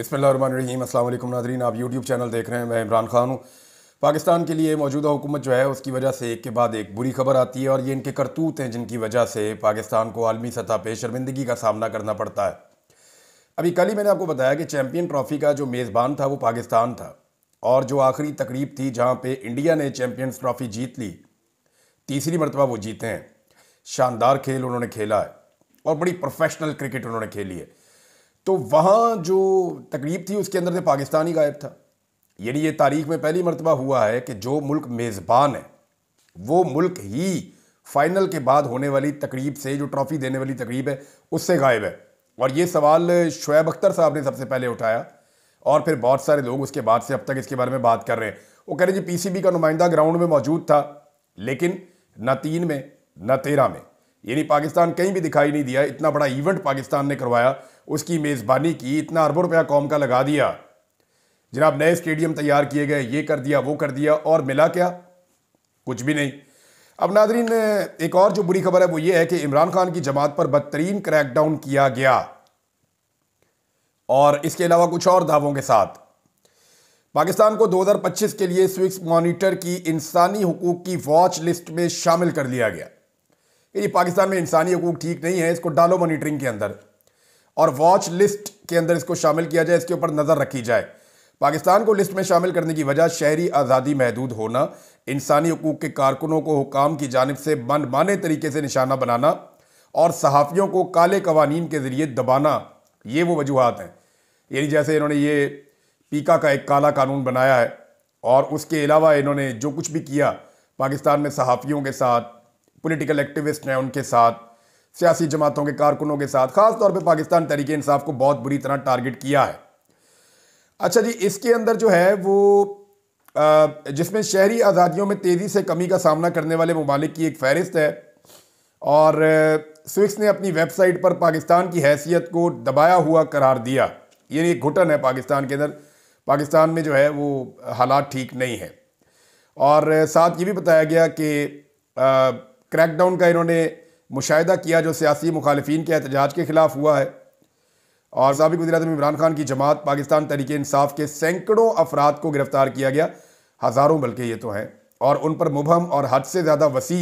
बिस्मिल्लाहिर्रहमानिर्रहीम। अस्सलाम वालेकुम नाज़रीन, आप यूट्यूब चैनल देख रहे हैं। मैं इमरान खान हूँ। पाकिस्तान के लिए मौजूदा हुकूमत जो है उसकी वजह से एक के बाद एक बुरी खबर आती है और ये इनके करतूत हैं जिनकी वजह से पाकिस्तान को आलमी सतह पर शर्मिंदगी का सामना करना पड़ता है। अभी कल ही मैंने आपको बताया कि चैम्पियन ट्रॉफ़ी का जो मेज़बान था वो पाकिस्तान था और जो आखिरी तकरीब थी जहाँ पे इंडिया ने चैम्पियंस ट्रॉफ़ी जीत ली, तीसरी मरतबा वो जीते हैं। शानदार खेल उन्होंने खेला है और बड़ी प्रोफेशनल क्रिकेट उन्होंने खेली है। तो वहाँ जो तकरीब थी उसके अंदर से पाकिस्तान ही गायब था। यानी ये तारीख में पहली मरतबा हुआ है कि जो मुल्क मेज़बान है वो मुल्क ही फाइनल के बाद होने वाली तकरीब से, जो ट्रॉफ़ी देने वाली तकरीब है, उससे गायब है। और ये सवाल शुएब अख्तर साहब ने सबसे पहले उठाया और फिर बहुत सारे लोग उसके बाद से अब तक इसके बारे में बात कर रहे हैं। वो कह रहे जी पीसीबी का नुमाइंदा ग्राउंड में मौजूद था लेकिन न 3 में न 13 में, यानी पाकिस्तान कहीं भी दिखाई नहीं दिया। इतना बड़ा इवेंट पाकिस्तान ने करवाया, उसकी मेज़बानी की, इतना अरबों रुपया कौम का लगा दिया, जनाब नए स्टेडियम तैयार किए गए, ये कर दिया वो कर दिया, और मिला क्या? कुछ भी नहीं। अब नाजरीन, एक और जो बुरी खबर है वो ये है कि इमरान खान की जमात पर बदतरीन क्रैकडाउन किया गया और इसके अलावा कुछ और दावों के साथ पाकिस्तान को 2025 के लिए स्विस मॉनिटर की इंसानी हुकूक की वॉच लिस्ट में शामिल कर लिया गया। ये पाकिस्तान में इंसानी हुकूक ठीक नहीं है, इसको डालो मॉनिटरिंग के अंदर और वॉच लिस्ट के अंदर इसको शामिल किया जाए, इसके ऊपर नज़र रखी जाए। पाकिस्तान को लिस्ट में शामिल करने की वजह शहरी आज़ादी महदूद होना, इंसानी हुकूक के कारकुनों को हुकाम की जानिब से मनमाने तरीके से निशाना बनाना और सहाफ़ियों को काले कवानीन के ज़रिए दबाना, ये वो वजूहात हैं। यानी जैसे इन्होंने ये पीका का एक काला कानून बनाया है और उसके अलावा इन्होंने जो कुछ भी किया पाकिस्तान में सहाफ़ियों के साथ, पॉलिटिकल एक्टिविस्ट हैं उनके साथ, सियासी जमातों के कारकुनों के साथ, ख़ास तौर पे पाकिस्तान तहरीक इंसाफ को बहुत बुरी तरह टारगेट किया है। अच्छा जी, इसके अंदर जो है वो जिसमें शहरी आज़ादियों में तेज़ी से कमी का सामना करने वाले ममालिक की एक फ़हरिस्त है और स्विस ने अपनी वेबसाइट पर पाकिस्तान की हैसियत को दबाया हुआ करार दिया। ये एक घुटन है पाकिस्तान के अंदर, पाकिस्तान में जो है वो हालात ठीक नहीं है। और साथ ये भी बताया गया कि क्रैकडाउन का इन्होंने मुशाहिदा किया जो सियासी मुखालिफिन के एहतजाज के खिलाफ हुआ है और साबिक़ वज़ीर-ए-आज़म इमरान खान की जमात पाकिस्तान तहरीक इंसाफ के सैकड़ों अफराद को गिरफ्तार किया गया, हज़ारों बल्कि ये तो हैं, और उन पर मुबहम और हद से ज़्यादा वसी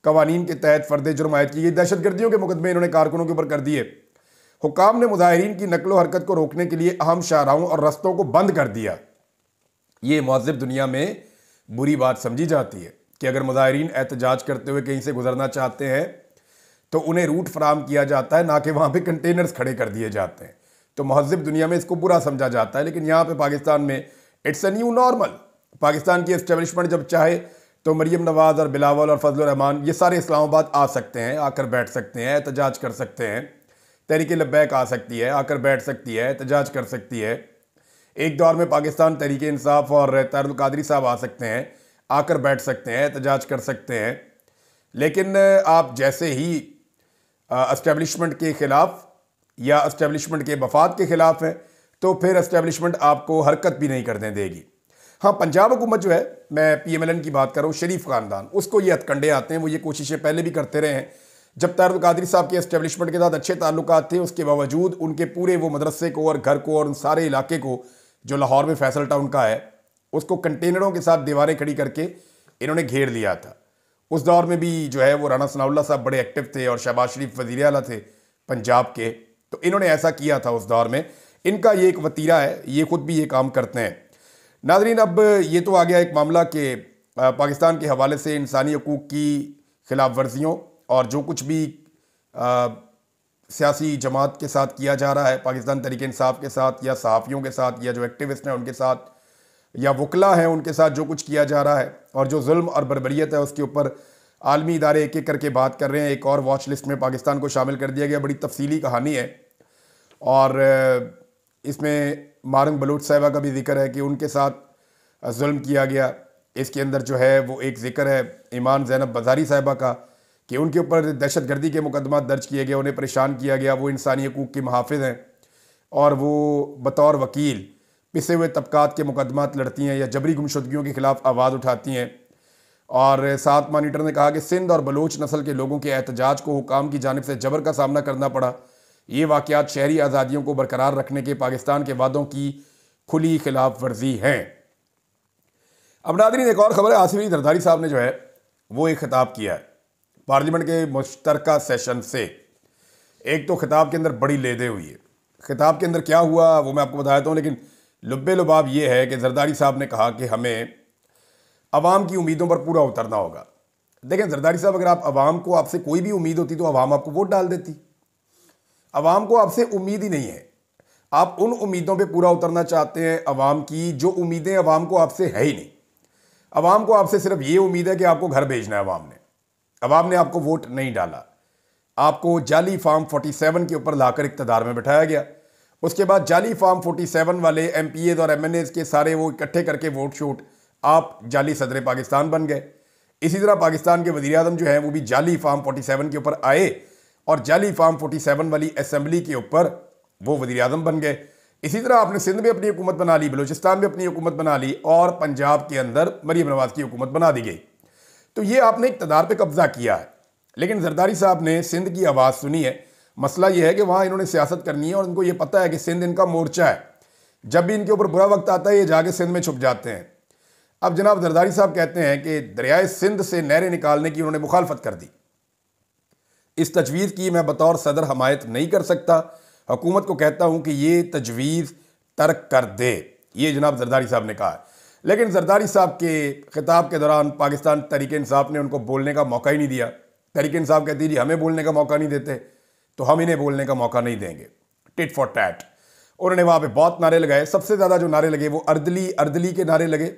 कवानीन के तहत फ़र्द जुर्म आयद की गई। दहशतगर्दियों के मुकदमे इन्होंने कारकुनों के ऊपर कर दिए। हुकाम ने मुजाहिरीन की नकलो हरकत को रोकने के लिए अहम शाहराहों और रस्तों को बंद कर दिया। ये महज़ब दुनिया में बुरी बात समझी जाती है कि अगर मुजाहिरीन एहतजाज करते हुए कहीं से गुजरना चाहते हैं तो उन्हें रूट फराम किया जाता है, ना कि वहाँ पे कंटेनर्स खड़े कर दिए जाते हैं। तो महज़ब दुनिया में इसको बुरा समझा जाता है, लेकिन यहाँ पे पाकिस्तान में it's a new normal. Pakistan की एस्टेब्लिशमेंट जब चाहे तो मरियम नवाज़ और बिलावल और फजल रहमान ये सारे इस्लामाबाद आ सकते हैं, आकर बैठ सकते हैं, एहतजाज कर सकते हैं। तहरीक लब्बैक आ सकती है, आकर बैठ सकती है, एहतजाज कर सकती है। एक दौर में पाकिस्तान तहरीक इंसाफ और तारुल कादरी साहब आ सकते हैं, आकर बैठ सकते हैं, एहतजाज कर सकते हैं। लेकिन आप जैसे ही एस्टेब्लिशमेंट के ख़िलाफ़ या एस्टेब्लिशमेंट के मफाद के ख़िलाफ़ है तो फिर एस्टेब्लिशमेंट आपको हरकत भी नहीं करने देगी। हाँ, पंजाब हुकूमत जो है, मैं PMLN की बात कर रहा हूँ, शरीफ ख़ानदान, उसको ये हथकंडे आते हैं। वो ये कोशिशें पहले भी करते रहे हैं। जब तारुल कादरी साहब के एस्टेब्लिशमेंट के साथ अच्छे ताल्लुकात थे, उसके बावजूद उनके पूरे वो मदरसे को और घर को और उन सारे इलाके को जो लाहौर में फैसल टाउन का है उसको कंटेनरों के साथ दीवारें खड़ी करके इन्होंने घेर लिया था। उस दौर में भी जो है वो राना सनाउल्लाह साहब बड़े एक्टिव थे और शहबाज शरीफ वज़ीर आला थे पंजाब के, तो इन्होंने ऐसा किया था उस दौर में। इनका ये एक वतीरा है, ये खुद भी ये काम करते हैं। नाज़रीन, अब ये तो आ गया एक मामला कि पाकिस्तान के हवाले से इंसानी हकूक़ की खिलाफ वर्जियों और जो कुछ भी सियासी जमात के साथ किया जा रहा है, पाकिस्तान तहरीक इंसाफ के साथ या सहाफ़ियों के साथ या जो एक्टिविस्ट हैं उनके साथ या वकला हैं उनके साथ जो कुछ किया जा रहा है और जो जुल्म और बर्बरियत है उसके ऊपर आलमी इदारे एक एक करके बात कर रहे हैं। एक और वॉच लिस्ट में पाकिस्तान को शामिल कर दिया गया। बड़ी तफसीली कहानी है और इसमें मारंग बलूच साहिबा का भी जिक्र है कि उनके साथ जुल्म किया गया। इसके अंदर जो है वो एक जिक्र है ईमान ज़ैनब बाज़ारी साहिबा का कि उनके ऊपर दहशतगर्दी के मुकदमा दर्ज किए गए, उन्हें परेशान किया गया। वो इंसानी हकूक़ की मुहाफ़िज़ हैं और वो बतौर वकील पिसे हुए तबकात के मुकदमात लड़ती हैं या जबरी गुमशुदगियों के ख़िलाफ़ आवाज़ उठाती हैं। और साथ मॉनिटर ने कहा कि सिंध और बलूच नस्ल के लोगों के एहतजाज को हुकाम की जानिब से जबर का सामना करना पड़ा। ये वाक़यात शहरी आज़ादियों को बरकरार रखने के पाकिस्तान के वादों की खुली खिलाफ वर्जी हैं। अब नाज़रीन, एक और ख़बर है। आसिफ अली जरदारी साहब ने जो है वो एक खिताब किया है पार्लियामेंट के मुश्तरका सेशन से। एक तो खिताब के अंदर बड़ी लेदे हुई है। खिताब के अंदर क्या हुआ वो मैं आपको बता देता हूँ, लेकिन लुब्बे लुबाब ये है कि जरदारी साहब ने कहा कि हमें अवाम की उम्मीदों पर पूरा उतरना होगा। देखें जरदारी साहब, अगर आप अवाम को आपसे कोई भी उम्मीद होती तो अवाम आपको वोट डाल देती। अवाम को आपसे उम्मीद ही नहीं है। आप उन उम्मीदों पे पूरा उतरना चाहते हैं अवाम की जो उम्मीदें अवाम को आपसे है ही नहीं। अवाम को आपसे सिर्फ ये उम्मीद है कि आपको घर भेजना है। अवाम ने आपको वोट नहीं डाला। आपको जाली फार्म 47 के ऊपर लाकर इक़्तिदार में बिठाया गया। उसके बाद जाली फार्म 47 वाले MPAs और MNAs के सारे वो इकट्ठे करके वोट शोट आप जाली सदर पाकिस्तान बन गए। इसी तरह पाकिस्तान के वज़ीर आज़म जो है वो भी जाली फार्म 47 के ऊपर आए और जाली फार्म 47 वाली असम्बली के ऊपर वो वज़ीर आज़म बन गए। इसी तरह आपने सिंध में अपनी हुकूमत बना ली, बलूचिस्तान में अपनी हुकूमत बना ली और पंजाब के अंदर मरीम नवाज की हुकूमत बना दी गई। तो ये आपने इक़्तिदार पे कब्जा किया है। लेकिन जरदारी साहब ने सिंध की आवाज़ सुनी है। मसला ये है कि वहाँ इन्होंने सियासत करनी है और इनको ये पता है कि सिंध इनका मोर्चा है। जब भी इनके ऊपर बुरा वक्त आता है ये जाके सिंध में छुप जाते हैं। अब जनाब जरदारी साहब कहते हैं कि दरियाए सिंध से नहरें निकालने की उन्होंने मुखालफत कर दी। इस तजवीज़ की मैं बतौर सदर हमायत नहीं कर सकता। हुकूमत को कहता हूँ कि ये तजवीज़ तर्क कर दे। ये जनाब जरदारी साहब ने कहा है। लेकिन जरदारी साहब के खिताब के दौरान पाकिस्तान तहरीक इंसाफ ने उनको बोलने का मौका ही नहीं दिया। तहरीक इंसाफ कहती जी हमें बोलने का मौका नहीं देते तो हम इन्हें बोलने का मौका नहीं देंगे। Tit for tat. उन्होंने वहाँ पे बहुत नारे लगाए। सबसे ज़्यादा जो नारे लगे वो अर्दली अर्दली के नारे लगे।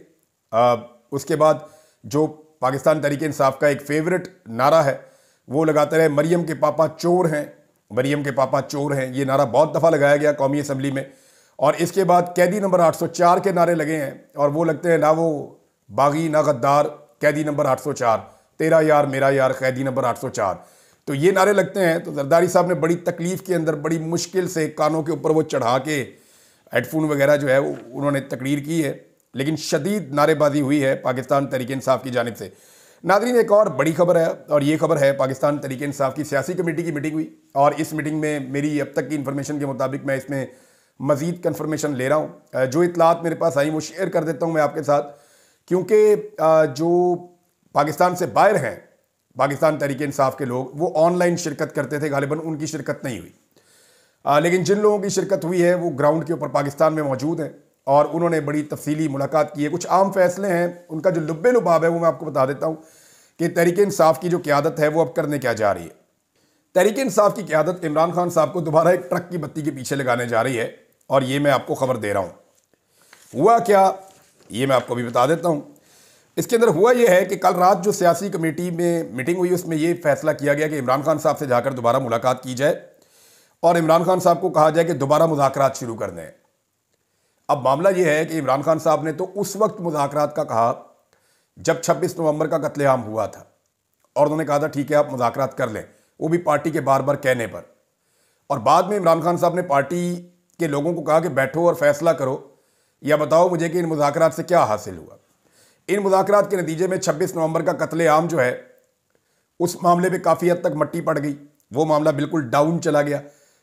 उसके बाद जो पाकिस्तान तहरीक इंसाफ का एक फेवरेट नारा है वो लगाते रहे, मरियम के पापा चोर हैं, मरियम के पापा चोर हैं। ये नारा बहुत दफ़ा लगाया गया कौमी असम्बली में। और इसके बाद कैदी नंबर 804 के नारे लगे हैं और वो लगते हैं ना वो बागी ना गद्दार, कैदी नंबर 804, तेरा यार मेरा यार, कैदी नंबर 804। तो ये नारे लगते हैं। तो जरदारी साहब ने बड़ी तकलीफ़ के अंदर बड़ी मुश्किल से कानों के ऊपर वो चढ़ा के हेडफोन वगैरह जो है उन्होंने तकरीर की है। लेकिन शदीद नारेबाजी हुई है पाकिस्तान तहरीक इंसाफ की जानिब से। नाज़रीन, एक और बड़ी खबर है और ये खबर है पाकिस्तान तहरीक इंसाफ की सियासी कमेटी की मीटिंग हुई और इस मीटिंग में मेरी अब तक की इन्फॉर्मेशन के मुताबिक मैं इसमें मज़ीद कन्फर्मेशन ले रहा हूँ। जो इतलात मेरे पास आई वो शेयर कर देता हूँ मैं आपके साथ, क्योंकि जो पाकिस्तान से बाहर हैं पाकिस्तान तहरीक इंसाफ के लोग वो ऑनलाइन शिरकत करते थे, गालिबन उनकी शिरकत नहीं हुई। लेकिन जिन लोगों की शिरकत हुई है वो ग्राउंड के ऊपर पाकिस्तान में मौजूद हैं और उन्होंने बड़ी तफसीली मुलाकात की है। कुछ आम फैसले हैं, उनका जो लुब्बे लुबाब है वो मैं आपको बता देता हूँ कि तहरीक इंसाफ की जो क़यादत है वो अब करने क्या जा रही है। तहरीक इंसाफ की क़यादत इमरान खान साहब को दोबारा एक ट्रक की बत्ती के पीछे लगाने जा रही है और ये मैं आपको खबर दे रहा हूँ। हुआ क्या ये मैं आपको भी बता देता हूँ। इसके अंदर हुआ यह है कि कल रात जो सियासी कमेटी में मीटिंग हुई उसमें ये फैसला किया गया कि इमरान खान साहब से जाकर दोबारा मुलाकात की जाए और इमरान खान साहब को कहा जाए कि दोबारा मुज़ाकरात शुरू कर दें। अब मामला यह है कि इमरान खान साहब ने तो उस वक्त मुज़ाकरात का कहा जब 26 नवंबर का कत्लेआम हुआ था और उन्होंने कहा था ठीक है आप मुज़ाकरात कर लें, वो भी पार्टी के बार बार कहने पर। और बाद में इमरान खान साहब ने पार्टी के लोगों को कहा कि बैठो और फैसला करो या बताओ मुझे कि इन मुज़ाकरात से क्या हासिल हुआ। इन मुज़ाकरात के नतीजे में 26 नवंबर का कत्लेआम जो है उस मामले पे काफ़ी हद तक मट्टी पड़ गई। वो मामला बिल्कुल डाउन चला गया।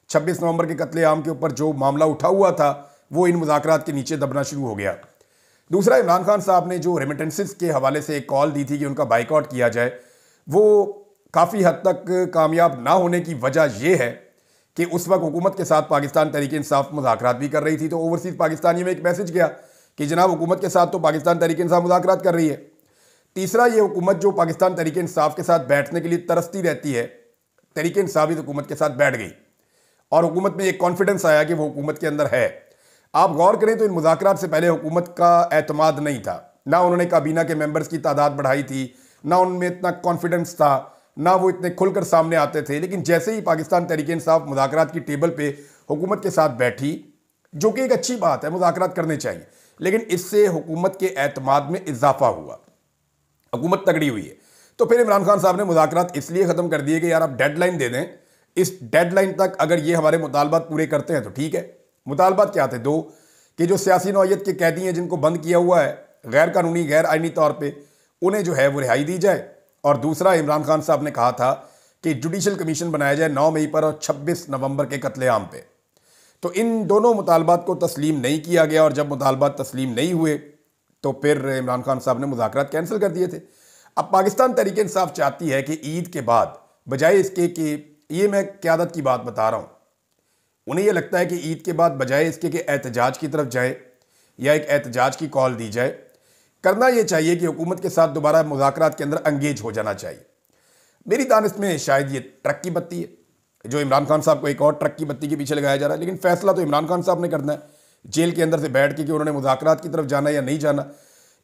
26 नवंबर के कत्लेआम के ऊपर जो मामला उठा हुआ था वो इन मुज़ाकरात के नीचे दबना शुरू हो गया। दूसरा, इमरान खान साहब ने जो रेमिटेंसेस के हवाले से एक कॉल दी थी कि उनका बाइकआउट किया जाए, वो काफ़ी हद तक कामयाब ना होने की वजह यह है कि उस वक्त हुकूमत के साथ पाकिस्तान तहरीक इंसाफ मुज़ाकरात भी कर रही थी। तो ओवरसीज़ पाकिस्तानी में एक मैसेज गया कि जनाब हुकूमत के साथ तो पाकिस्तान तहरीक इंसाफ मुज़ाकरात कर रही है। तीसरा, ये हुकूमत जो पाकिस्तान तहरीक इंसाफ के साथ बैठने के लिए तरसती रहती है, तहरीक इंसाफ इस हुकूमत के साथ बैठ गई और हुकूमत में एक कॉन्फिडेंस आया कि वो हुकूमत के अंदर है। आप गौर करें तो इन मुज़ाकरात से पहले हुकूमत का एतमाद नहीं था, ना उन्होंने काबीना के मेंबर्स की तादाद बढ़ाई थी, ना उनमें इतना कॉन्फिडेंस था, ना वो इतने खुलकर सामने आते थे। लेकिन जैसे ही पाकिस्तान तहरीक इंसाफ मुज़ाकरात की टेबल पे हुकूमत के साथ बैठी, जो कि एक अच्छी बात है, मुज़ाकरात करने चाहिए, लेकिन इससे हुकूमत के एतमाद में इजाफा हुआ, हुकूमत तगड़ी हुई है। तो फिर इमरान खान साहब ने मुज़ाकरात इसलिए ख़त्म कर दिए कि यार आप डेडलाइन दे दें, इस डेडलाइन तक अगर ये हमारे मुतालबात पूरे करते हैं तो ठीक है। मुतालबात क्या थे? दो, कि जो सियासी नौयत के कैदी हैं जिनको बंद किया हुआ है गैर कानूनी गैर आइनी तौर पे, उन्हें जो है वो रिहाई दी जाए। और दूसरा, इमरान खान साहब ने कहा था कि जुडिशल कमीशन बनाया जाए 9 मई पर और 26 नवंबर के कत्लेआम पे। तो इन दोनों मुतालबात को तस्लीम नहीं किया गया और जब मुतालबात तस्लीम नहीं हुए तो फिर इमरान खान साहब ने मुज़ाकरात कैंसिल कर दिए थे। अब पाकिस्तान तहरीक इंसाफ चाहती है कि ईद के बाद बजाय इसके कि, ये मैं क़यादत की बात बता रहा हूँ, उन्हें यह लगता है कि ईद के बाद बजाय इसके कि एहतजाज की तरफ जाए या एक एहतजाज की कॉल दी जाए, करना यह चाहिए कि हुकूमत के साथ दोबारा मुज़ाकरात के अंदर एंगेज हो जाना चाहिए। मेरी दानिश में शायद ये ट्रक की बत्ती है, जो इमरान खान साहब को एक और ट्रक की बत्ती के पीछे लगाया जा रहा है, लेकिन फैसला तो इमरान खान साहब ने करना है जेल के अंदर से बैठ के कि उन्होंने मुज़ाकरात की तरफ जाना या नहीं जाना।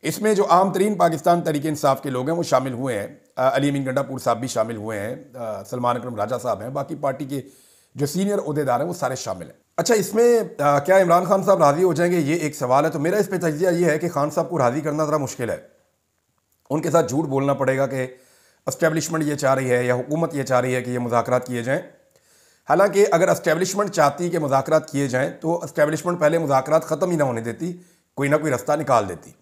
इसमें जो आम तरीन पाकिस्तान तहरीक इंसाफ के लोग हैं वो शामिल हुए हैं। अली अमीन गंडापुर साहब भी शामिल हुए हैं, सलमान अकरम राजा साहब हैं, बाकी पार्टी के जो सीनियर ओहदेदार हैं वो सारे शामिल हैं। अच्छा, इसमें क्या इमरान खान साहब राज़ी हो जाएंगे, ये एक सवाल है। तो मेरा इस पर तजिया ये है कि खान साहब को राज़ी करना ज़रा मुश्किल है। उनके साथ झूठ बोलना पड़ेगा कि एस्टेब्लिशमेंट ये चाह रही है या हुकूमत ये चाह रही है कि ये मुज़ाकरात किए जाएँ। हालांकि अगर एस्टेब्लिशमेंट चाहती कि मुज़ाकरात किए जाएँ तो एस्टेब्लिशमेंट पहले मुज़ाकरात ख़त्म ही ना होने देती, कोई ना कोई रास्ता निकाल देती।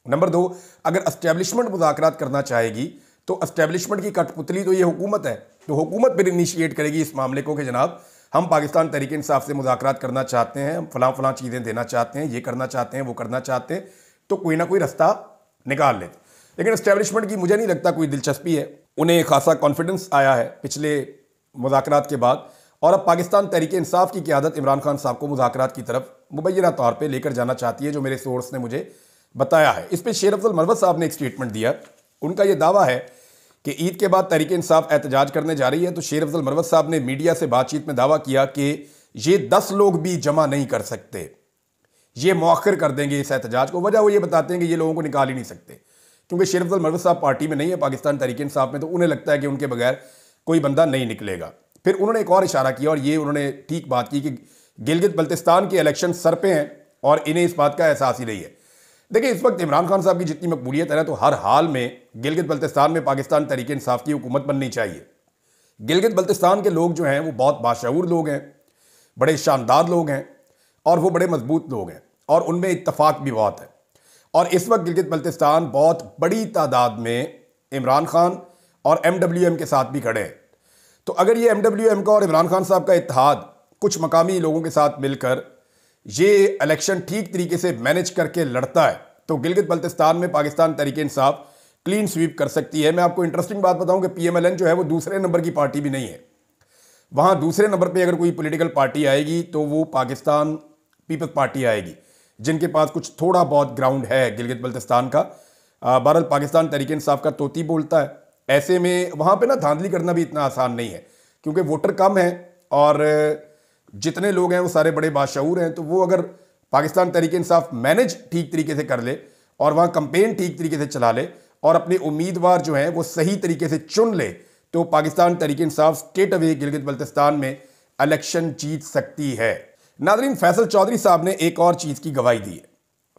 नंबर 2, अगर एस्टेब्लिशमेंट मुज़ाकरात करना चाहेगी तो एस्टेब्लिशमेंट की कठपुतली तो ये हुकूमत है, तो हुकूमत फिर इनिशिएट करेगी इस मामले को कि जनाब हम पाकिस्तान तहरीक इंसाफ से मुज़ाकरात करना चाहते हैं, हम फलां चीज़ें देना चाहते हैं, ये करना चाहते हैं, वो करना चाहते हैं, तो कोई ना कोई रास्ता निकाल लेते। लेकिन एस्टेब्लिशमेंट की मुझे नहीं लगता कोई दिलचस्पी है। उन्हें खासा कॉन्फिडेंस आया है पिछले मुज़ाकरात के बाद और अब पाकिस्तान तहरीक इंसाफ की क़यादत इमरान खान साहब को मुज़ाकरात की तरफ मुबैना तौर पर लेकर जाना चाहती है, जो मेरे सोर्स ने मुझे बताया है। इस पर शेर अफजल मरवत साहब ने एक स्टेटमेंट दिया। उनका यह दावा है कि ईद के बाद तहरीक इंसाफ एहतजाज करने जा रही है। तो शेर अफजल मरवत साहब ने मीडिया से बातचीत में दावा किया कि ये 10 लोग भी जमा नहीं कर सकते, ये मौखर कर देंगे इस एहतजाज को। वजह वो ये बताते हैं कि ये लोगों को निकाल ही नहीं सकते, क्योंकि शेर अफजल मरवत साहब पार्टी में नहीं है, पाकिस्तान तहरीक इंसाफ में, तो उन्हें लगता है कि उनके बगैर कोई बंदा नहीं निकलेगा। फिर उन्होंने एक और इशारा किया और ये उन्होंने ठीक बात की कि गिलगित बल्तिस्तान के इलेक्शन सर पे हैं और इन्हें इस बात का एहसास ही नहीं है। देखिए, इस वक्त इमरान खान साहब की जितनी मकबूलियत है ना, तो हर हाल में गिलगित बल्तिस्तान में पाकिस्तान तहरीक इंसाफ की हुकूमत बननी चाहिए। गिलगित बल्तिस्तान के लोग जो हैं वो बहुत बाशऊर लोग हैं, बड़े शानदार लोग हैं और वो बड़े मजबूत लोग हैं और उनमें इत्तफाक भी बहुत है। और इस वक्त गिलगित बल्तिस्तान बहुत बड़ी तादाद में इमरान खान और MWM के साथ भी खड़े हैं। तो अगर ये MWM का और इमरान खान साहब का इत्तेहाद कुछ मकामी लोगों के साथ मिलकर ये इलेक्शन ठीक तरीके से मैनेज करके लड़ता है तो गिलगित बल्तिस्तान में पाकिस्तान तहरीक इंसाफ क्लीन स्वीप कर सकती है। मैं आपको इंटरेस्टिंग बात बताऊं कि PMLN जो है वो दूसरे नंबर की पार्टी भी नहीं है। वहां दूसरे नंबर पे अगर कोई पॉलिटिकल पार्टी आएगी तो वो पाकिस्तान पीपल्स पार्टी आएगी, जिनके पास कुछ थोड़ा बहुत ग्राउंड है गिलगित बल्तिस्तान का। बहरहाल पाकिस्तान तहरीक इंसाफ का तोती बोलता है। ऐसे में वहां पे ना धांधली करना भी इतना आसान नहीं है, क्योंकि वोटर कम है और जितने लोग हैं वो सारे बड़े बाशऊर हैं। तो वो अगर पाकिस्तान तहरीक इंसाफ मैनेज ठीक तरीके से कर ले और वहाँ कंपेन ठीक तरीके से चला ले और अपने उम्मीदवार जो हैं वो सही तरीके से चुन ले, तो पाकिस्तान तहरीक इंसाफ स्टेट अवे गिलगित बल्तिस्तान में इलेक्शन जीत सकती है। नाज़रीन, फैसल चौधरी साहब ने एक और चीज़ की गवाही दी है।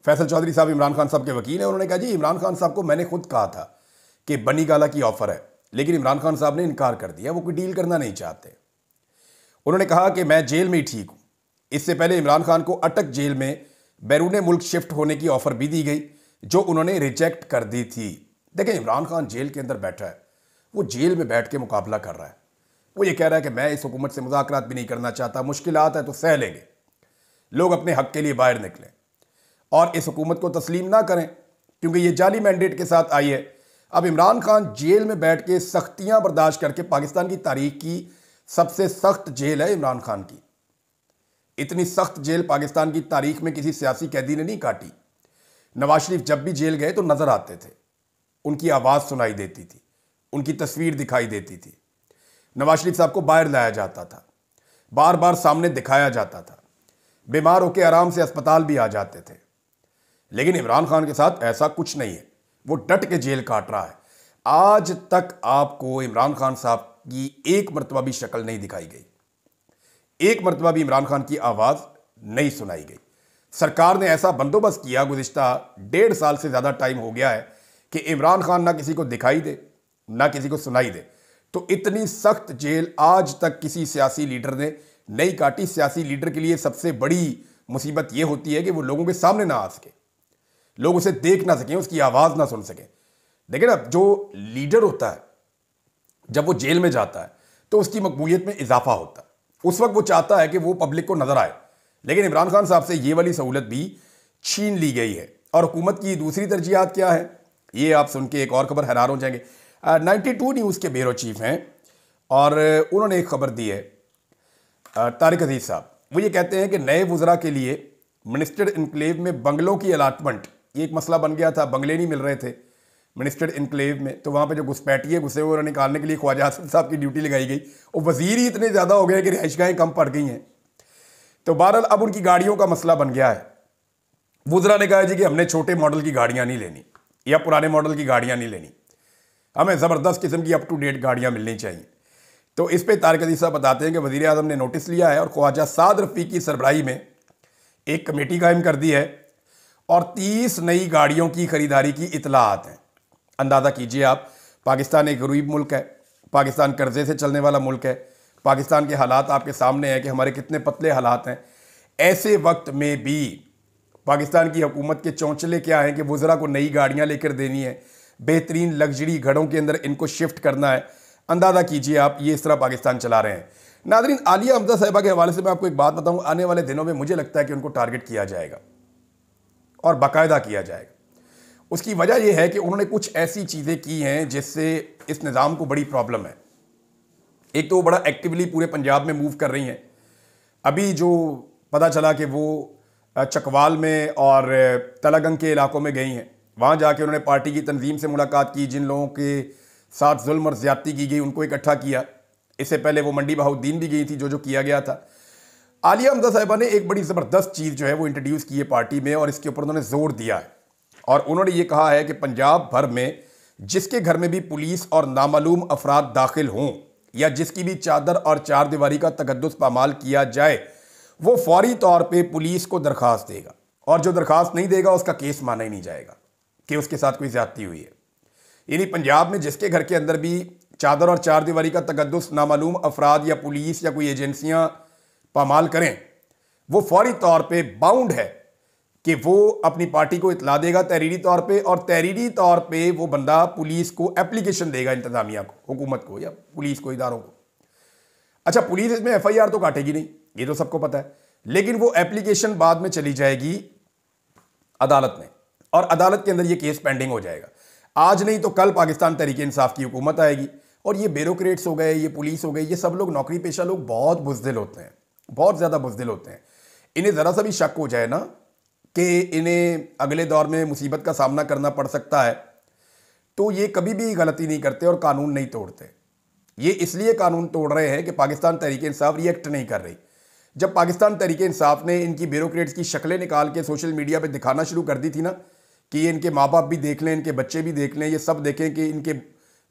फैसल चौधरी साहब इमरान खान साहब के वकील हैं। उन्होंने कहा, जी इमरान खान साहब को मैंने खुद कहा था कि बनी गाला की ऑफर है, लेकिन इमरान खान साहब ने इनकार कर दिया, वो कोई डील करना नहीं चाहते। उन्होंने कहा कि मैं जेल में ही ठीक हूं। इससे पहले इमरान खान को अटक जेल में बैरून मुल्क शिफ्ट होने की ऑफर भी दी गई, जो उन्होंने रिजेक्ट कर दी थी। देखें, इमरान खान जेल के अंदर बैठा है, वो जेल में बैठ के मुकाबला कर रहा है। वो ये कह रहा है कि मैं इस हुकूमत से मुज़ाकरात भी नहीं करना चाहता, मुश्किलात है तो सह लेंगे, लोग अपने हक के लिए बाहर निकलें और इस हुकूमत को तस्लीम ना करें, क्योंकि ये जाली मैंडेट के साथ आई है। अब इमरान खान जेल में बैठ के सख्तियां बर्दाश्त करके, पाकिस्तान की तारीख की सबसे सख्त जेल है इमरान खान की। इतनी सख्त जेल पाकिस्तान की तारीख में किसी सियासी कैदी ने नहीं काटी। नवाज शरीफ जब भी जेल गए तो नजर आते थे, उनकी आवाज सुनाई देती थी, उनकी तस्वीर दिखाई देती थी। नवाज शरीफ साहब को बाहर लाया जाता था, बार बार सामने दिखाया जाता था, बीमार होकर आराम से अस्पताल भी आ जाते थे। लेकिन इमरान खान के साथ ऐसा कुछ नहीं है, वो डट के जेल काट रहा है। आज तक आपको इमरान खान साहब की एक मरतबा भी शक्ल नहीं दिखाई गई, एक मरतबा भी इमरान खान की आवाज नहीं सुनाई गई। सरकार ने ऐसा बंदोबस्त किया, गुज़िश्ता 1.5 साल से ज्यादा टाइम हो गया है कि इमरान खान ना किसी को दिखाई दे ना किसी को सुनाई दे। तो इतनी सख्त जेल आज तक किसी सियासी लीडर ने नहीं काटी। सियासी लीडर के लिए सबसे बड़ी मुसीबत यह होती है कि वो लोगों के सामने ना आ सके, लोग उसे देख ना सकें, उसकी आवाज ना सुन सकें। देखिए ना, जो लीडर होता है जब वो जेल में जाता है तो उसकी मकबूलियत में इजाफा होता है। उस वक्त वो चाहता है कि वो पब्लिक को नजर आए, लेकिन इमरान खान साहब से ये वाली सहूलत भी छीन ली गई है। और हुकूमत की दूसरी तरजीहात क्या है, ये आप सुन के एक और खबर हैरान हो जाएंगे। 92 न्यूज़ के ब्यूरो चीफ हैं और उन्होंने एक खबर दी है, तारिक अजीज साहब। वो ये कहते हैं कि नए वुज़रा के लिए मिनिस्टर इनक्लेव में बंगलों की अलाटमेंट, ये एक मसला बन गया था, बंगले नहीं मिल रहे थे मिनिस्टर इनक्लेव में, तो वहाँ पे जो घुसपैठिए घुसे हुए निकालने के लिए ख्वाजा हसन साहब की ड्यूटी लगाई गई। और वजीर ही इतने ज़्यादा हो गए कि रिहाइशगाहें कम पड़ गई हैं। तो बहरहाल अब उनकी गाड़ियों का मसला बन गया है। वुज़रा ने कहा जी कि हमने छोटे मॉडल की गाड़ियाँ नहीं लेनी या पुराने मॉडल की गाड़ियाँ नहीं लेनी, हमें ज़बरदस्त किस्म की अप टू डेट गाड़ियाँ मिलनी चाहिए। तो इस पर तारिक अजीज साहब बताते हैं कि वज़ीर आज़म ने नोटिस लिया है और ख्वाजा साद रफ़ीक की सरबराही में एक कमेटी कायम कर दी है और 30 नई गाड़ियों की खरीदारी की इतलात हैं। अंदाज़ा कीजिए आप, पाकिस्तान एक गरीब मुल्क है, पाकिस्तान कर्जे से चलने वाला मुल्क है, पाकिस्तान के हालात आपके सामने हैं कि हमारे कितने पतले हालात हैं। ऐसे वक्त में भी पाकिस्तान की हुकूमत के चौंचले क्या हैं कि वुज़रा को नई गाड़ियाँ लेकर देनी है, बेहतरीन लग्जरी घरों के अंदर इनको शिफ्ट करना है। अंदाज़ा कीजिए आप, ये इस तरह पाकिस्तान चला रहे हैं। नाज़रीन, आलिया हमजा साहिबा के हवाले से मैं आपको एक बात बताऊँ, आने वाले दिनों में मुझे लगता है कि उनको टारगेट किया जाएगा और बाकायदा किया जाएगा। उसकी वजह यह है कि उन्होंने कुछ ऐसी चीज़ें की हैं जिससे इस निज़ाम को बड़ी प्रॉब्लम है। एक तो वो बड़ा एक्टिवली पूरे पंजाब में मूव कर रही हैं। अभी जो पता चला कि वो चकवाल में और तलागंग के इलाकों में गई हैं, वहाँ जाके उन्होंने पार्टी की तंजीम से मुलाकात की, जिन लोगों के साथ जुल्म और ज़्यादती की गई उनको इकट्ठा किया। इससे पहले वो मंडी बहाउद्दीन भी गई थी, जो किया गया था। आलिया हमजा साहिबा ने एक बड़ी ज़बरदस्त चीज़ जो है वो इंट्रोड्यूस की है पार्टी में और इसके ऊपर उन्होंने ज़ोर दिया है और उन्होंने ये कहा है कि पंजाब भर में जिसके घर में भी पुलिस और नामालूम अफराद दाखिल हों या जिसकी भी चादर और चार दीवारी का तकद्दुस पामाल किया जाए, वो फौरी तौर पे पुलिस को दरख्वास्त देगा और जो दरख्वास्त नहीं देगा उसका केस माना ही नहीं जाएगा कि उसके साथ कोई ज़्यादती हुई है। यानी पंजाब में जिसके घर के अंदर भी चादर और चार दीवारी का तकद्दुस नामालूम अफराद या पुलिस या कोई एजेंसियाँ पामाल करें, वो फौरी तौर पे बाउंड है कि वो अपनी पार्टी को इतला देगा तहरीरी तौर पे, और तहरीरी तौर पे वो बंदा पुलिस को एप्लीकेशन देगा, इंतजामिया को, हुकूमत को या पुलिस को, इदारों को। अच्छा, पुलिस इसमें FIR तो काटेगी नहीं, ये तो सबको पता है, लेकिन वो एप्लीकेशन बाद में चली जाएगी अदालत में और अदालत के अंदर ये केस पेंडिंग हो जाएगा। आज नहीं तो कल पाकिस्तान तहरीक इंसाफ की हुकूमत आएगी और ये ब्यूरोक्रेट्स हो गए, ये पुलिस हो गई, ये सब लोग नौकरी पेशा लोग बहुत बुज़दिल होते हैं, बहुत ज़्यादा बुज़दिल होते हैं। इन्हें ज़रा सा भी शक हो जाए ना कि इन्हें अगले दौर में मुसीबत का सामना करना पड़ सकता है, तो ये कभी भी गलती नहीं करते और कानून नहीं तोड़ते। ये इसलिए कानून तोड़ रहे हैं कि पाकिस्तान तहरीक इंसाफ रिएक्ट नहीं कर रही। जब पाकिस्तान तहरीक इंसाफ ने इनकी ब्यूरोक्रेट्स की शक्लें निकाल के सोशल मीडिया पे दिखाना शुरू कर दी थी ना कि ये इनके माँ बाप भी देख लें, इनके बच्चे भी देख लें, ये सब देखें कि इनके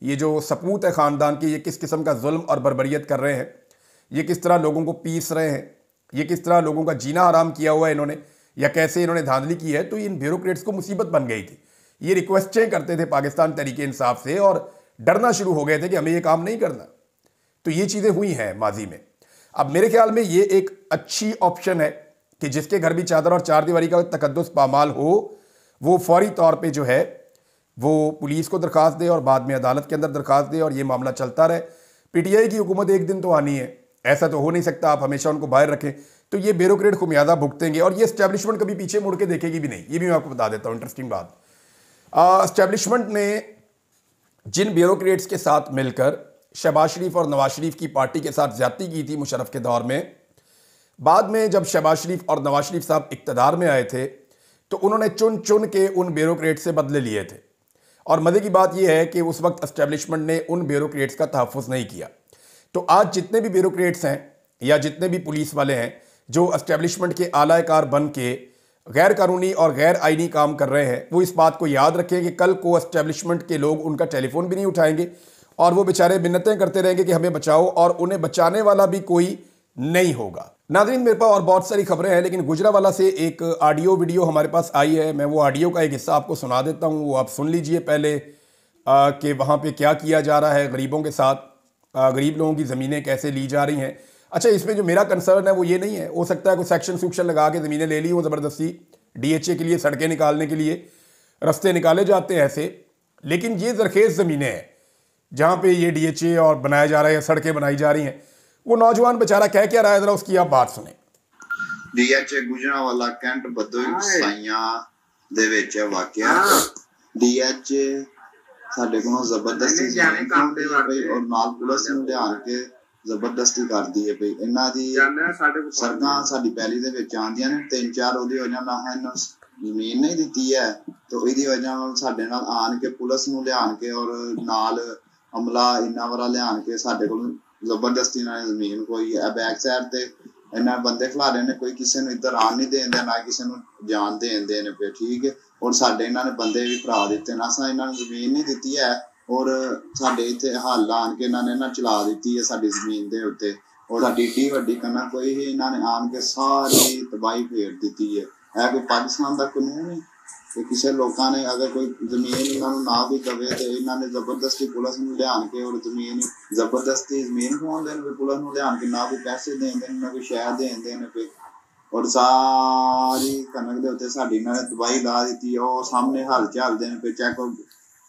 ये जो सपूत है ख़ानदान के, ये किस किस्म का जुल्म और बर्बरियत कर रहे हैं, ये किस तरह लोगों को पीस रहे हैं, ये किस तरह लोगों का जीना हराम किया हुआ है इन्होंने, या कैसे इन्होंने धांधली की है, तो इन ब्यूरोक्रेट्स को मुसीबत बन गई थी। ये रिक्वेस्टें करते थे पाकिस्तान तहरीक इंसाफ से और डरना शुरू हो गए थे कि हमें ये काम नहीं करना। तो ये चीज़ें हुई हैं माजी में। अब मेरे ख्याल में ये एक अच्छी ऑप्शन है कि जिसके घर भी चादर और चार दीवारी का तकद्दुस पामाल हो, वो फौरी तौर पे जो है वो पुलिस को दरख्वास्त दे और बाद में अदालत के अंदर दरख्वास्त दे और ये मामला चलता रहे। PTI की हुकूमत एक दिन तो आनी है, ऐसा तो हो नहीं सकता आप हमेशा उनको बाहर रखें। तो ये ब्यूरोक्रेट खुमियादा भुगतेंगे और ये एस्टेब्लिशमेंट कभी पीछे मुड़ के देखेगी भी नहीं। ये भी मैं आपको बता देता हूँ इंटरेस्टिंग बात। एस्टेब्लिशमेंट ने जिन ब्यूरोक्रेट्स के साथ मिलकर शहबाज शरीफ और नवाज शरीफ की पार्टी के साथ ज्यादती की थी मुशर्रफ के दौर में, बाद में जब शहबाज शरीफ और नवाज शरीफ साहब इक़्तिदार में आए थे तो उन्होंने चुन चुन के उन ब्यूरोक्रेट से बदले लिए थे। और मज़े की बात यह है कि उस वक्त एस्टेब्लिशमेंट ने उन ब्यूरोक्रेट्स का तहफ़्फ़ुज़ नहीं किया। तो आज जितने भी ब्यूरोक्रेट्स हैं या जितने भी पुलिस वाले हैं जो एस्टेब्लिशमेंट के आलाकार बन के गैर कानूनी और गैर आइनी काम कर रहे हैं, वो इस बात को याद रखें कि कल को एस्टेब्लिशमेंट के लोग उनका टेलीफोन भी नहीं उठाएंगे और वो बेचारे मिन्नतें करते रहेंगे कि हमें बचाओ, और उन्हें बचाने वाला भी कोई नहीं होगा। नाज़रीन, मेरे पास और बहुत सारी खबरें हैं, लेकिन गुजरावाला से एक ऑडियो वीडियो हमारे पास आई है। मैं वो ऑडियो का एक हिस्सा आपको सुना देता हूँ, वो आप सुन लीजिए पहले कि वहाँ पे क्या किया जा रहा है गरीबों के साथ, गरीब लोगों की ज़मीनें कैसे ली जा रही हैं। अच्छा, इसमें जो मेरा कंसर्न है वो ये नहीं है, हो सकता है कोई सेक्शन सुक्शन लगा के ज़मीनें ले ली हो ज़बरदस्ती, DHA के लिए, सड़कें निकालने के लिए रास्ते निकाले जाते हैं ऐसे, लेकिन ये ज़रखेज़ ज़मीनें हैं, जहाँ पे ये DHA और बनाया जा रहा है, सड़कें बनाई जा रही हैं, वो नौजवान बेचारा कह क्या रहा है, जरा उसकी आप बात सुने। DHA गुजरांवाला कैंट बदोई साइयां दे विच वाकिया DHA ਸਾਡੇ ਕੋਲੋਂ ਜ਼ਬਰਦਸਤੀ ਜ਼ਮੀਨ ਖਾਂਦੇ ਪਈ ਔਰ ਨਾਲ ਪੁਲਿਸ ਨੂੰ ਲਿਆਣ ਕੇ ਜ਼ਬਰਦਸਤੀ ਕਰਦੀ ਹੈ ਪਈ। ਇਹਨਾਂ ਦੀ ਸੜਕਾਂ ਸਾਡੀ ਪੈਲੀ ਦੇ ਵਿੱਚ ਆਉਂਦੀਆਂ ਨੇ, 3-4 ਉਹਦੀ ਵਜ੍ਹਾ ਨਾਲ ਇਹਨਾਂ ਜ਼ਮੀਨ ਨਹੀਂ ਦਿੱਤੀ ਹੈ, ਤੇ ਇਹਦੀ ਵਜ੍ਹਾ ਨਾਲ ਸਾਡੇ ਨਾਲ ਆਣ ਕੇ ਪੁਲਿਸ ਨੂੰ ਲਿਆਣ ਕੇ ਔਰ ਨਾਲ ਅਮਲਾ ਇੰਨਾ ਵਾਰਾ ਲਿਆਣ ਕੇ ਸਾਡੇ ਕੋਲ ਜ਼ਬਰਦਸਤੀ ਨਾਲ ਜ਼ਮੀਨ ਕੋਈ ਹੈ ਬੈਕ ਸਾਈਡ ਤੇ ਇਹਨਾਂ ਬੰਦੇ ਖਿਲਾਰੇ ਨੇ, ਕੋਈ ਕਿਸੇ ਨੂੰ ਇੱਧਰ ਆਣ ਨਹੀਂ ਦੇਂਦੇ ਨਾ ਕਿਸੇ ਨੂੰ ਜਾਣ ਦੇਂਦੇ ਨੇ ਪਏ, ਠੀਕ ਹੈ। ਔਰ ਸਾਡੇ ਇਹਨਾਂ ਨੇ ਬੰਦੇ ਵੀ ਭਰਾ ਦਿੱਤੇ ਨਾ, ਅਸਾਂ ਇਹਨਾਂ ਨੂੰ ਜ਼ਮੀਨ ਨਹੀਂ ਦਿੱਤੀ ਹੈ ਔਰ ਸਾਡੇ ਇੱਥੇ ਹੱਲ ਆਣ ਕੇ ਇਹਨਾਂ ਨੇ ਨਾ ਚਲਾ ਦਿੱਤੀ ਹੈ ਸਾਡੀ ਜ਼ਮੀਨ ਦੇ ਉੱਤੇ, ਔਰ ਸਾਡੀ ਏਡੀ ਵੱਡੀ ਕਣਕ ਕੋਈ ਹੀ ਇਹਨਾਂ ਨੇ ਆਣ ਕੇ ਸਾਰੀ ਤਬਾਹੀ ਫੇਰ ਦਿੱਤੀ ਹੈ। ਇਹ ਕੋਈ ਪਾਕਿਸਤਾਨ ਦਾ ਕਾਨੂੰਨ ਹੈ ਕਿ ਕਿਸੇ ਲੋਕਾਂ ਨੇ ਅਗਰ ਕੋਈ ਜ਼ਮੀਨ ਇਹਨਾਂ ਨੂੰ ਨਾ ਵੀ ਦਵੇ ਤੇ ਇਹਨਾਂ ਨੇ ਜ਼ਬਰਦਸਤੀ ਪੁਲਿਸ ਨੂੰ ਲਿਆਣ ਕੇ ਔਰ ਜ਼ਮੀਨ ਜ਼ਬਰਦਸਤੀ ਜ਼ਮੀਨ ਖਵਾਉਂਦੇ ਨੇ, ਪੁਲਿਸ ਨੂੰ ਲਿਆਣ ਕੇ ਨਾ ਕੋਈ ਪੈਸੇ ਦੇਂਦੇ ਨੇ ਨਾ ਕੋਈ ਸ਼ਹਿਰ ਦੇਂਦੇ ਨੇ ਪਏ, ਔਰ ਸਾਰੀ ਕਣਕ ਦੇ ਉੱਤੇ ਸਾਡੀ ਇਹਨਾਂ ਨੇ ਤਬਾਹੀ ਲਾ ਦਿੱਤੀ। ਉਹ ਸਾਹਮਣੇ ਹਲ ਚੱਲਦੇ ਨੇ ਪਏ, ਚੈੱਕ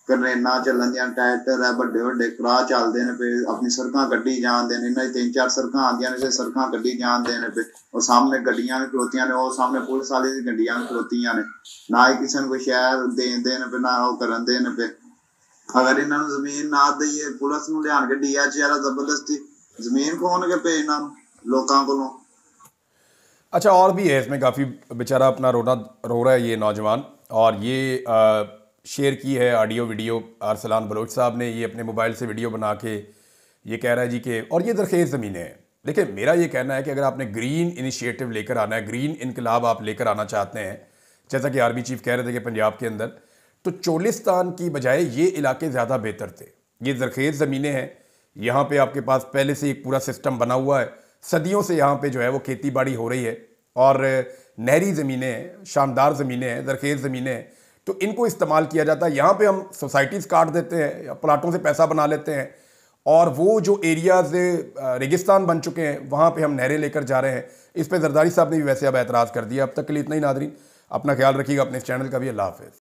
ਕਰੇਨਾਂ ਚੱਲਣ ਦੀਆਂ, ਟਰੈਕਟਰ ਹੈ, ਵੱਡੇ ਵੱਡੇ ਕੜਾਹ ਚੱਲਦੇ ਨੇ ਪਏ, ਆਪਣੀ ਸੜਕਾਂ ਕੱਢੀ ਜਾਂਦੇ ਨੇ, ਇਹਨਾਂ ਦੀ 3-4 ਸੜਕਾਂ ਆਉਂਦੀਆਂ ਨੇ ਤੇ ਸੜਕਾਂ ਕੱਢੀ ਜਾਂਦੇ ਨੇ ਪਏ, ਔਰ ਸਾਹਮਣੇ ਗੱਡੀਆਂ ਵੀ ਖਲੋਤੀਆਂ ਨੇ, ਉਹ ਸਾਹਮਣੇ ਪੁਲਿਸ ਵਾਲੇ ਦੀ ਗੱਡੀਆਂ ਵੀ ਖਲੋਤੀਆਂ ਨੇ, ਨਾ ਹੀ ਕਿਸੇ ਨੂੰ ਕੋਈ ਸ਼ਹਿਰ ਦੇਂਦੇ ਨੇ ਪਏ ਨਾ ਉਹ ਕਰਨ ਦੇ ਨੇ ਪਏ। ਅਗਰ ਇਹਨਾਂ ਨੂੰ ਜ਼ਮੀਨ ਨਾ ਦਈਏ ਪੁਲਿਸ ਨੂੰ ਲਿਆਣ ਕੇ DHA ਵਾਲਾ ਜ਼ਬਰਦਸਤੀ ਜ਼ਮੀਨ ਖੋਹਣਗੇ ਪਏ ਇਹਨਾਂ ਨੂੰ लोगों को। अच्छा, और भी है इसमें काफ़ी, बेचारा अपना रो रहा है ये नौजवान, और ये शेयर की है ऑडियो वीडियो अरसलान बलोच साहब ने, ये अपने मोबाइल से वीडियो बना के ये कह रहा है जी कि, और ये दरखेज़ ज़मीनें हैं। देखिए, मेरा ये कहना है कि अगर आपने ग्रीन इनिशिएटिव लेकर आना है, ग्रीन इनकलाब आप लेकर आना चाहते हैं, जैसा कि आर्मी चीफ कह रहे थे कि पंजाब के अंदर, तो चोलिस्तान की बजाय ये इलाके ज़्यादा बेहतर थे। ये दरखेज़ ज़मीनें हैं, यहाँ पे आपके पास पहले से एक पूरा सिस्टम बना हुआ है, सदियों से यहाँ पे जो है वो खेती बाड़ी हो रही है, और नहरी ज़मीनें हैं, शानदार ज़मीनें हैं, दरखेज़ ज़मीनें हैं, तो इनको इस्तेमाल किया जाता है। यहाँ पे हम सोसाइटीज़ काट देते हैं या प्लाटों से पैसा बना लेते हैं, और वो जो एरियाज़ रेगिस्तान बन चुके हैं वहाँ पे हम नहरें लेकर जा रहे हैं। इस पे जरदारी साहब ने भी वैसे अब एतराज़ कर दिया। अब तक के लिए इतना ही नादरीन, अपना ख्याल रखिएगा, अपने इस चैनल का भी। अल्लाह हाफ़िज़।